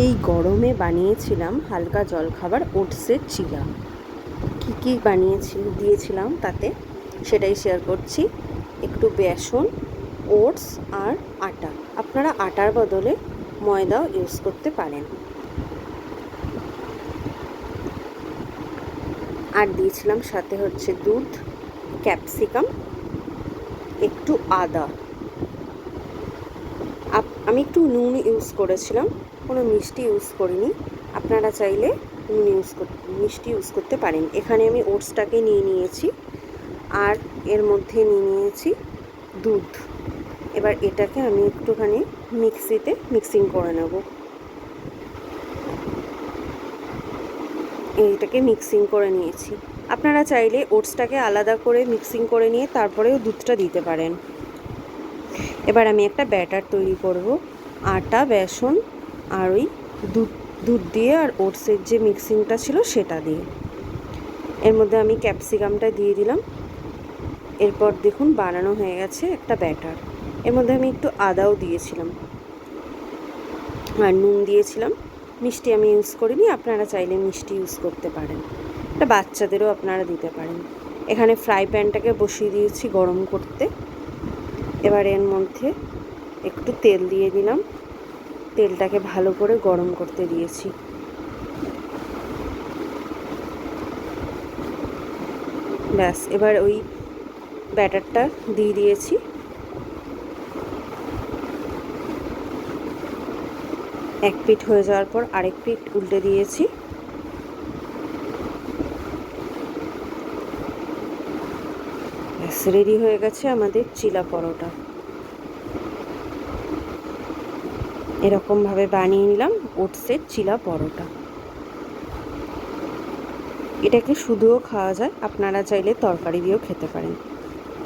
এই গরমে বানিয়েছিলাম হালকা জলখাবার ওটসের চিলা। কী দিয়েছিলাম তাতে সেটাই শেয়ার করছি। একটু বেসন, ওটস আর আটা। আপনারা আটার বদলে ময়দাও ইউজ করতে পারেন। আর দিয়েছিলাম সাথে হচ্ছে দুধ, ক্যাপসিকাম, একটু আদা। আমি একটু নুন ইউজ করেছিলাম, কোনো মিষ্টি ইউজ করিনি। আপনারা চাইলে মিষ্টি ইউজ করতে পারেন। এখানে আমি ওটসটাকে নিয়ে নিয়েছি আর এর মধ্যে নিয়ে নিয়েছি দুধ। এবার এটাকে আমি একটুখানি মিক্সিতে মিক্সিং করে নেব। এইটাকে মিক্সিং করে নিয়েছি। আপনারা চাইলে ওটসটাকে আলাদা করে মিক্সিং করে নিয়ে তারপরেও দুধটা দিতে পারেন। এবার আমি একটা ব্যাটার তৈরি করব আটা, বেসন আর ওই দুধ দিয়ে আর ওটসের যে মিক্সিংটা ছিল সেটা দিয়ে। এর মধ্যে আমি ক্যাপসিকামটা দিয়ে দিলাম। এরপর দেখুন বানানো হয়ে গেছে একটা ব্যাটার। এর মধ্যে আমি একটু আদাও দিয়েছিলাম আর নুন দিয়েছিলাম। মিষ্টি আমি ইউজ করিনি, আপনারা চাইলে মিষ্টি ইউজ করতে পারেন। এটা বাচ্চাদেরও আপনারা দিতে পারেন। এখানে ফ্রাই প্যানটাকে বসিয়ে দিয়েছি গরম করতে। এবার এর মধ্যে একটু তেল দিয়ে দিলাম। তেলটাকে ভালো করে গরম করতে দিয়েছি। ব্যাস, এবার ওই ব্যাটারটা দিয়ে দিয়েছি। এক পিঠ হয়ে যাওয়ার পর আরেক পিঠ উল্টে দিয়েছি। ব্যাস, রেডি হয়ে গেছে আমাদের চিলা পরোটা। এরকমভাবে বানিয়ে নিলাম ওটসের চিলা পরোটা। এটাকে শুধুও খাওয়া যায়, আপনারা চাইলে তরকারি দিয়েও খেতে পারেন।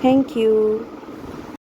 Thank you.